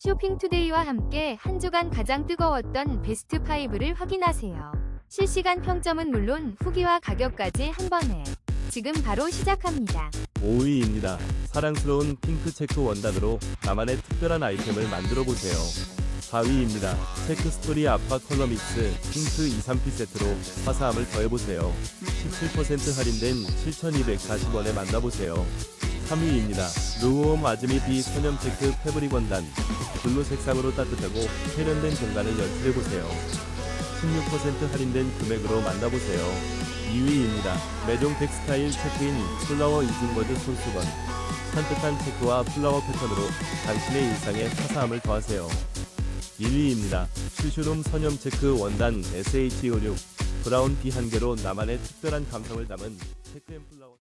쇼핑투데이와 함께 한 주간 가장 뜨거웠던 베스트 5를 확인하세요. 실시간 평점은 물론 후기와 가격까지 한 번에. 지금 바로 시작합니다. 5위입니다. 사랑스러운 핑크 체크 원단으로 나만의 특별한 아이템을 만들어보세요. 4위입니다. 체크 스토리 아파 컬러 믹스 핑크 2, 3피 세트로 화사함을 더해보세요. 17% 할인된 7,240원에 만나보세요. 3위입니다. 루오엄 아즈미 비 소년 체크 패브릭 원단 블루 색상으로 따뜻하고 세련된 공간을 연출해보세요. 16% 할인된 금액으로 만나보세요. 2위입니다. 메종 텍스타일 체크인 플라워 이징버드 손수건 산뜻한 체크와 플라워 패턴으로 당신의 일상에 화사함을 더하세요. 1위입니다. 슈슈룸 선염 체크 원단 SH56 브라운 비 한 개로 나만의 특별한 감성을 담은 체크 앤 플라워